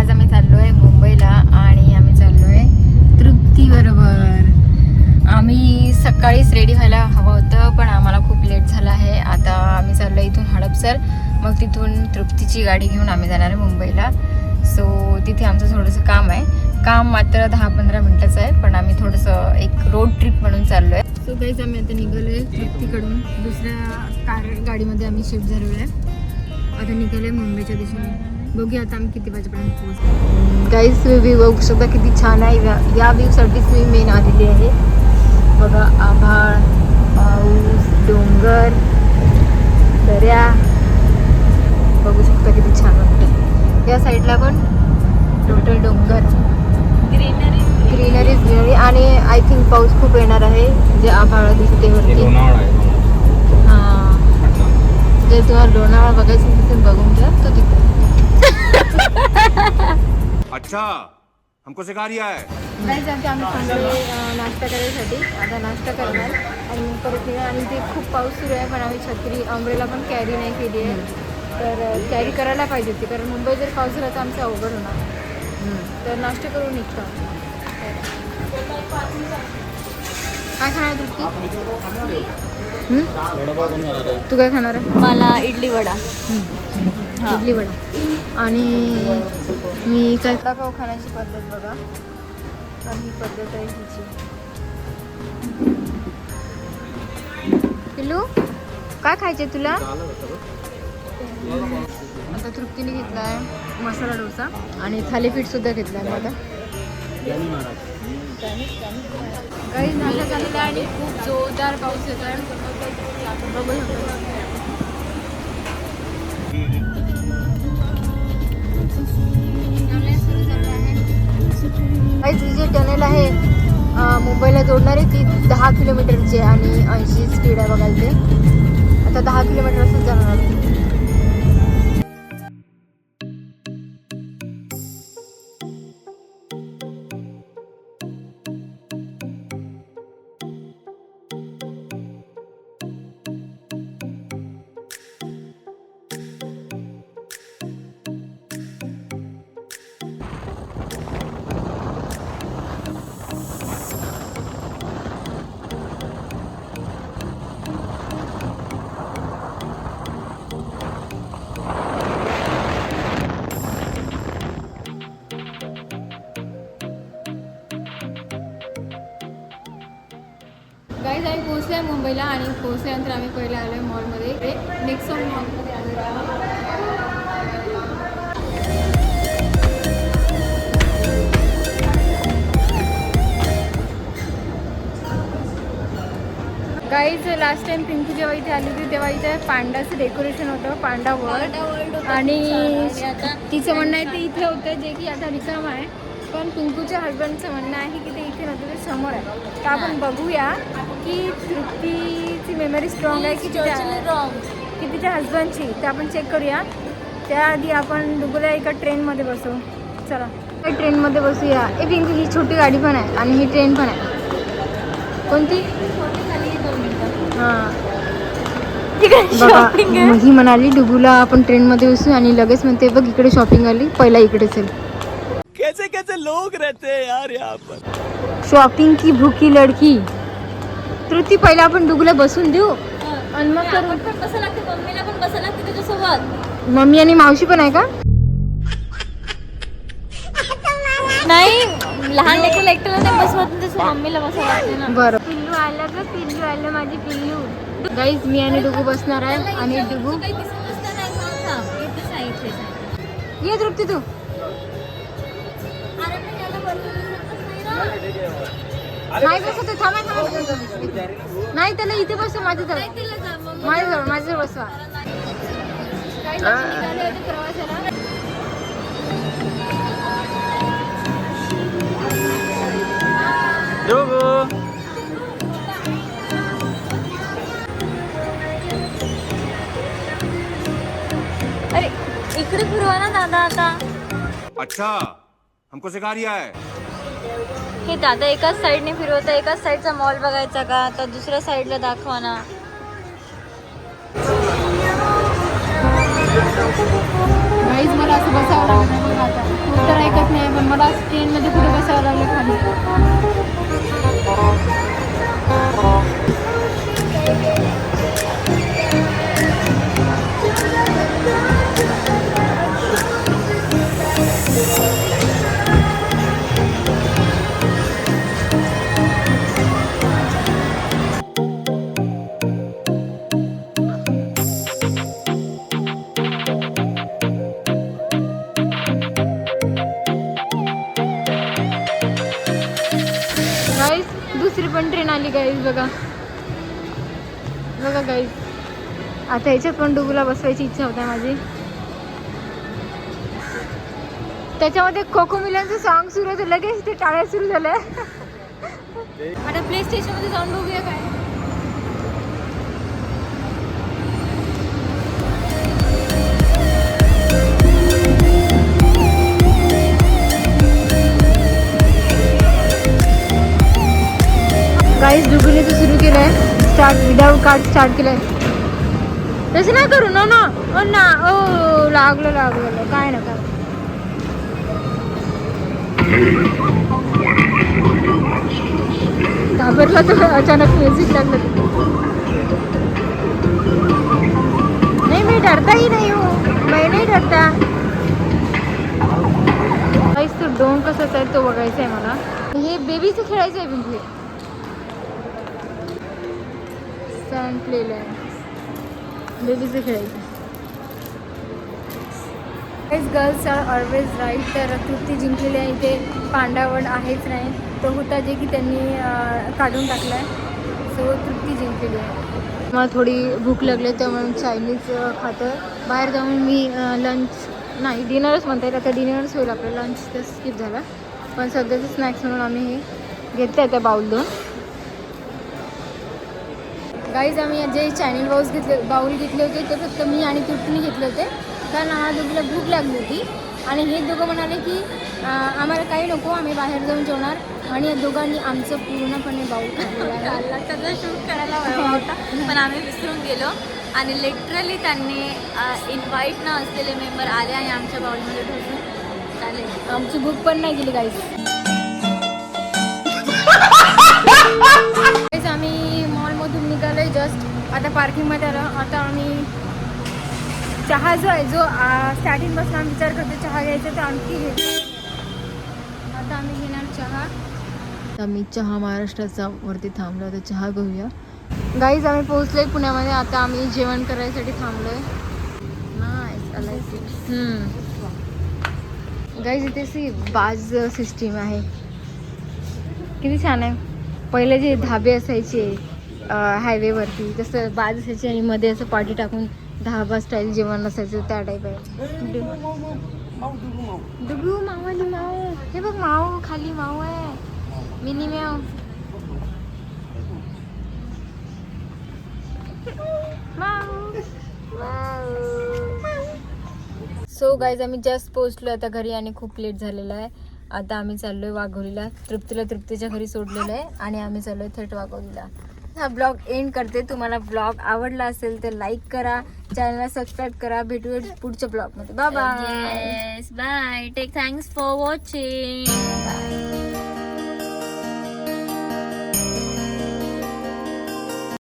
आज आम्ही चाललोय मुंबईला आणि आम्ही चाललोय तृप्ती बरोबर. आम्ही सकाळीच रेडी व्हायला हवं होतं पण आम्हाला खूप लेट झाला आहे. आता आम्ही चाललोय इथून हडपसर, मग तिथून तृप्तीची गाडी घेऊन आम्ही जाणार आहे मुंबईला. सो तिथे आमचं थोडंसं काम आहे. काम मात्र 10-15 मिनिटाचं आहे, पण आम्ही थोडंसं एक रोड ट्रिप म्हणून चाललोय. सो गाईज आम्ही आता निघालोय तृप्तीकडून. दुसऱ्या गाडीमध्ये आम्ही शिफ्ट झालेलो आहे. आता निघालोय मुंबईच्या दिशेने. बघूया आता आम्ही किती वाजेपर्यंत पोहोचतो. गाईज व्ह्यू बघू शकता किती छान आहे. या व्ह्यूसाठीच मी मेन आलेली आहे. बघा आभाळ, पाऊस, डोंगर, दर्या बघू शकता किती छान वाटतं. या साईडला पण टोटल डोंगर, ग्रीनरी आणि आय थिंक पाऊस खूप येणार आहे. जे आभाळ दिसते वरती. हां, जर तुम्हाला लोणावळा बघायचं तिथून बघून घ्या तो तिथे. अच्छा, हमको सिखा रिया है. नाही जाते आम्ही थांबलोय नाश्ता करायसाठी. आता नाश्ता करणार आणि मग परत येणार. आणि ते खूप पाऊस सुरू आहे पण आम्ही छत्री अम्ब्रेला पण कॅरी नाही केली आहे. तर कॅरी करायला पाहिजे होती, कारण मुंबई जर पाऊस झाला तर आमचं अवघड होणार. तर नाश्ता करून निघतो. काय खाणार तृप्ती? तू काय खाणार आहे? मला इडली वडा. इडली वडा. आणि मी काय दाखव खाण्याची पद्धत बघा. तर ही पद्धत आहे हिची. पिल्लू काय खायचे तुला? आता तृप्तीने घेतला आहे मसाला डोसा आणि थालीपीठ सुद्धा घेतला आहे. आता काही नाश्ता झालेला आहे आणि खूप जोरदार पाऊस येतो आहे. बघू शकतो. ही जी टनेल आहे मुंबईला जोडणारी ती 10 किलोमीटरची आहे आणि 80 स्पीड आहे बघायला. ते आता 10 किलोमीटर असंच जाणार आहे. गाईज आम्ही पोहोचलो आहे मुंबईला आणि पोहोचल्यानंतर आम्ही पहिले आलो आहे मॉलमध्ये. नेक्सॉन मॉलमध्ये आलो आहे. गाईज लास्ट टाइम पिंकू जेव्हा इथे आली होती तेव्हा इथे पांडाचं डेकोरेशन होतं, पांडा वर्ल्ड. आणि तिचं म्हणणं आहे ते इथे होतं जे की आता रिकाम आहे. पण पिंकूच्या हजबंडचं म्हणणं आहे की ते इथे नव्हतं, ते समोर आहे. तर आपण बघूया की तृप्तीची मेमरी स्ट्रॉंग आहे की तिच्या हजबंडची. तर आपण चेक करूया. त्याआधी आपण डुगूला एका ट्रेनमध्ये बसवू. चला ट्रेनमध्ये बसूया. ए पिंकू ही छोटी गाडी पण आहे आणि ही ट्रेन पण आहे. कोणती? हां बघा, ही म्हणाली डुगूला आपण ट्रेनमध्ये बसू आणि लगेच म्हणते बघ इकडे शॉपिंग आली, पहिला इकडे चल. कैसे कैसे लोग रहते हैं यार यहाँ पर. शॉपिंग की भूकी लडकी. तृप्ती पहिला आपण डुगूला बसून देऊ आणि मग करू. बसा लागते, मम्मीला पण बसा लागते त्याच्यासोबत. मम्मी आणि मावशी पण आहे का? नाही, लहान लेकरला एकट्याला नाही बसवत, तसं मम्मीला बसा लागते ना. बरं. पिल्लू आलं ग, पिल्लू आलं माझी पिल्लू. गाईज मी आणि डुगू बसणार आहे आणि डुगू ये तृप्ती तू. नाही बसत थांबा. नाही त्याला इथे बसव माझ्याजवळ बसवा. प्रवासाला अरे इकडे फिरवा ना दादा आता. अच्छा, हमको सिखा रिया है. हे दादा एकाच साईडने फिरवता, एकाच साईडचा मॉल बघायचा का, तर दुसऱ्या साईडला दाखवा ना. गाईज मला असं बसावं लागलं. तो तर ऐकत नाही पण मला ट्रेनमध्ये कुठे बसावं लागलं खाली. गाईस दुसरी पण ट्रेन आली गाईस बघा बघा गाईस. आता ह्याच्यात पण डुगूला बसवायची इच्छा होती माझी. त्याच्यामध्ये कोको मिलनचं सॉन्ग सुरू होतं लगेच ते टाळ्या सुरू झाल्या. आता प्ले स्टेशन मध्ये जाऊन बघूया काय. गाईस डुगूने तो सुरू केलंय स्टार्ट विदाउट कार्ड स्टार्ट केलंय. तसं नाही करू ना ना ओ ना ओ लागलं काय ना काय. घाबरला तर अचानक म्युझिक लागलं. नहीं मैं डरता ही नहीं हूँ, मैं नहीं डरता. गाईस तो डोंग कसाच आहे तो बघायचा आहे मला. हे बेबीचं खेळायचं आहे बिंकले. सँड प्लेलँड बेबीचं खेळायचं. Girls are always right. तर तृप्ती जिंकलेली आहे. इथे पांडावड आहेच नाही तो होता जे की त्यांनी काढून टाकला आहे. सो तृप्ती जिंकलेली आहे. मला थोडी भूक लागली त्यामुळे मी चायनीज खातं. बाहेर जाऊन मी लंच नाही डिनरच म्हणता येईल. आता डिनरच होईल आपलं. लंच तर स्किप झाला पण सध्याचं स्नॅक्स म्हणून आम्ही हे घेतलं आहे त्या बाउल 2. गाईज आम्ही जे चायनीज बाउल घेतले होते ते फक्त मी आणि तृप्तीने घेतले होते कारण आम्हाला दोघीला भूक लागली होती. आणि हे दोघं म्हणाले की आम्हाला काही नको आम्ही बाहेर जाऊन जेवणार. आणि या दोघांनी आमचं पूर्णपणे बाउल खाल्लेला आहे. त्याचा शूट करायला हवा होता पण आम्ही विसरून गेलो आणि लिटरली त्यांनी इन्व्हाइट न असलेले मेंबर आले आणि आमच्या बाउलमध्ये ढोसून चालेल. आमची भूक पण नाही गेली गाईज. आम्ही मॉलमधून निघालोय जस्ट आता पार्किंगमध्ये आलो. आता आम्ही चहा जो आहे जो स्टार्टिंगपासून आम्ही विचार करतो चहा घ्यायचा तर आणखी घ्यायचा. आता आम्ही घेणार चहा. आम्ही चहा महाराष्ट्राचा वरती थांबलो तर चहा घेऊया. गाईज आम्ही पोहोचलोय पुण्यामध्ये. आता आम्ही जेवण करायसाठी थांबलोय. गाईज इथे सी बाज सिस्टीम आहे. किती छान आहे. पहिले जे धाबे असायचे हायवेवरती तसं बाज असायचे आणि मध्ये असं पाटी टाकून धाबा स्टाईल जेवण असायचं त्या टाईप आहे. डुगू मावाली माऊ. हे बघ माऊ खाली माऊ आहे. मिनी म्याव. सो गाईज आम्ही जस्ट पोहोचलो आता घरी आणि खूप लेट झालेला आहे. आता आम्ही चाललोय वाघोलीला. तृप्तीला तृप्तीच्या घरी सोडलेलं आहे आणि आम्ही चाललोय थेट वाघोलीला. हा ब्लॉग एंड करते. तुम्हाला ब्लॉग आवडला असेल तर लाईक करा, चॅनलला सबस्क्राईब करा. भेटूया पुढच्या ब्लॉगमध्ये. Bye bye. Bye. Take thanks for watching.